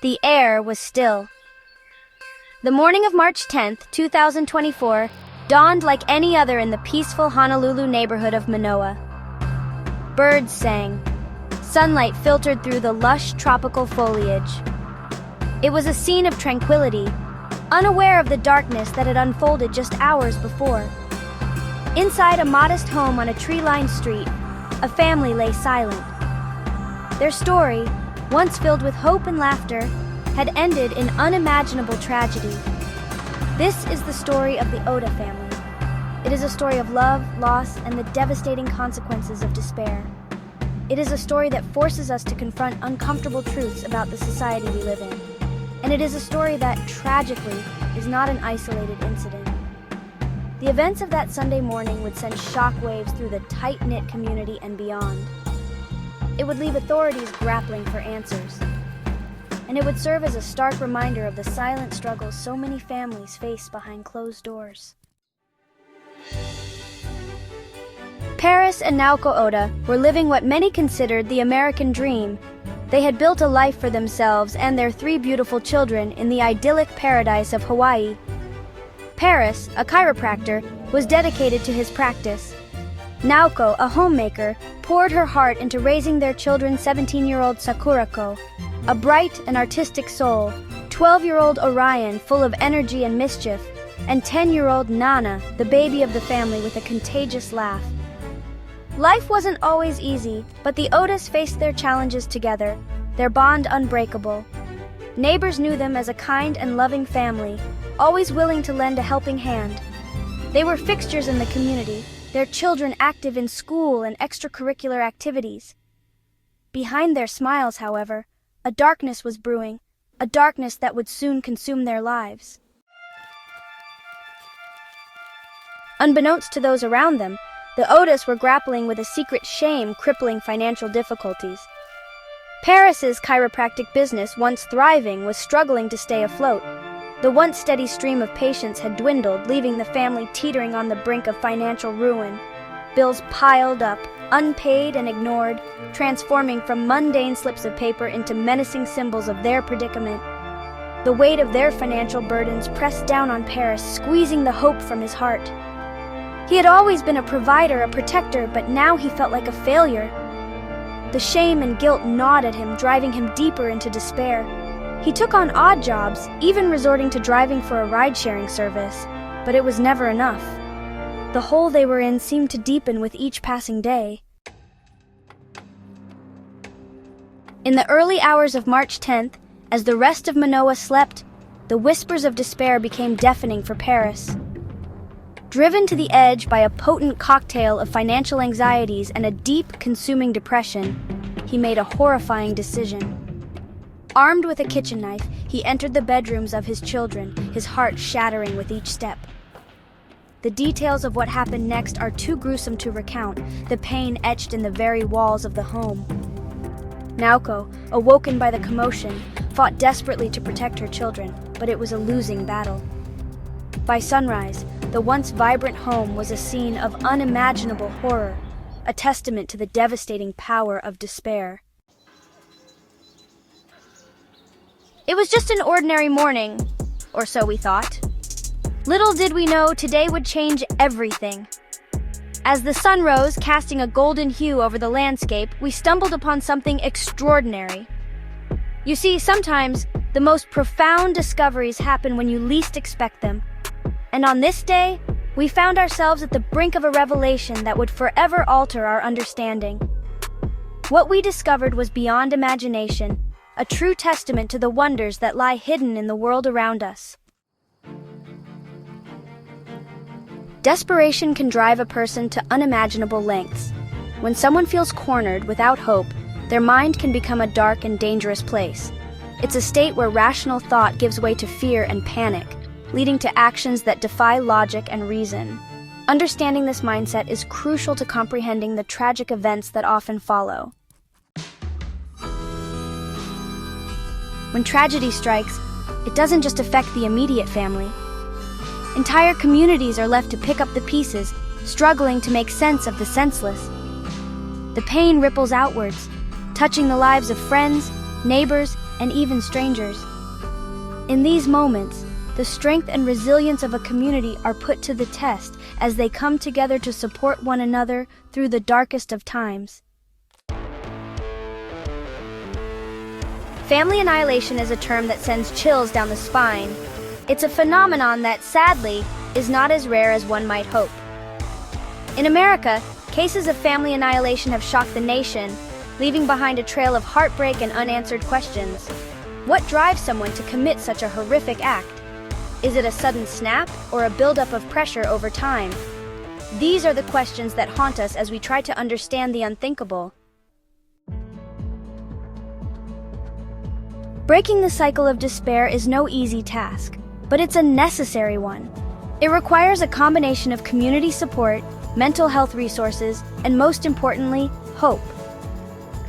The air was still. The morning of March 10th, 2024, dawned like any other in the peaceful Honolulu neighborhood of Manoa. Birds sang. Sunlight filtered through the lush tropical foliage. It was a scene of tranquility, unaware of the darkness that had unfolded just hours before. Inside a modest home on a tree-lined street, a family lay silent. Their story, once filled with hope and laughter, had ended in unimaginable tragedy. This is the story of the Oda family. It is a story of love, loss, and the devastating consequences of despair. It is a story that forces us to confront uncomfortable truths about the society we live in. And it is a story that, tragically, is not an isolated incident. The events of that Sunday morning would send shockwaves through the tight-knit community and beyond. It would leave authorities grappling for answers. And it would serve as a stark reminder of the silent struggles so many families face behind closed doors. Paris and Naoko Oda were living what many considered the American dream. They had built a life for themselves and their 3 beautiful children in the idyllic paradise of Hawaii. Paris, a chiropractor, was dedicated to his practice. Naoko, a homemaker, poured her heart into raising their children 17-year-old Sakurako, a bright and artistic soul, 12-year-old Orion, full of energy and mischief, and 10-year-old Nana, the baby of the family with a contagious laugh. Life wasn't always easy, but the Odas faced their challenges together, their bond unbreakable. Neighbors knew them as a kind and loving family, always willing to lend a helping hand. They were fixtures in the community, their children active in school and extracurricular activities. Behind their smiles, however, a darkness was brewing, a darkness that would soon consume their lives. Unbeknownst to those around them, the Odas were grappling with a secret shame crippling financial difficulties. Paris's chiropractic business, once thriving, was struggling to stay afloat. The once steady stream of patients had dwindled, leaving the family teetering on the brink of financial ruin. Bills piled up, unpaid and ignored, transforming from mundane slips of paper into menacing symbols of their predicament. The weight of their financial burdens pressed down on Paris, squeezing the hope from his heart. He had always been a provider, a protector, but now he felt like a failure. The shame and guilt gnawed at him, driving him deeper into despair. He took on odd jobs, even resorting to driving for a ride-sharing service, but it was never enough. The hole they were in seemed to deepen with each passing day. In the early hours of March 10th, as the rest of Manoa slept, the whispers of despair became deafening for Paris. Driven to the edge by a potent cocktail of financial anxieties and a deep, consuming depression, he made a horrifying decision. Armed with a kitchen knife, he entered the bedrooms of his children, his heart shattering with each step. The details of what happened next are too gruesome to recount, the pain etched in the very walls of the home. Naoko, awoken by the commotion, fought desperately to protect her children, but it was a losing battle. By sunrise, the once vibrant home was a scene of unimaginable horror, a testament to the devastating power of despair. It was just an ordinary morning, or so we thought. Little did we know today would change everything. As the sun rose, casting a golden hue over the landscape, we stumbled upon something extraordinary. You see, sometimes the most profound discoveries happen when you least expect them. And on this day, we found ourselves at the brink of a revelation that would forever alter our understanding. What we discovered was beyond imagination, a true testament to the wonders that lie hidden in the world around us. Desperation can drive a person to unimaginable lengths. When someone feels cornered without hope, their mind can become a dark and dangerous place. It's a state where rational thought gives way to fear and panic, leading to actions that defy logic and reason. Understanding this mindset is crucial to comprehending the tragic events that often follow. When tragedy strikes, it doesn't just affect the immediate family. Entire communities are left to pick up the pieces, struggling to make sense of the senseless. The pain ripples outwards, touching the lives of friends, neighbors, and even strangers. In these moments, the strength and resilience of a community are put to the test as they come together to support one another through the darkest of times. Family annihilation is a term that sends chills down the spine. It's a phenomenon that, sadly, is not as rare as one might hope. In America, cases of family annihilation have shocked the nation, leaving behind a trail of heartbreak and unanswered questions. What drives someone to commit such a horrific act? Is it a sudden snap or a buildup of pressure over time? These are the questions that haunt us as we try to understand the unthinkable. Breaking the cycle of despair is no easy task, but it's a necessary one. It requires a combination of community support, mental health resources, and most importantly, hope.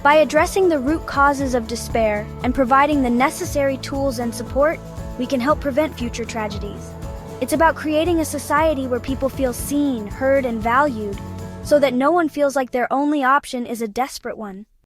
By addressing the root causes of despair and providing the necessary tools and support, we can help prevent future tragedies. It's about creating a society where people feel seen, heard, and valued, so that no one feels like their only option is a desperate one.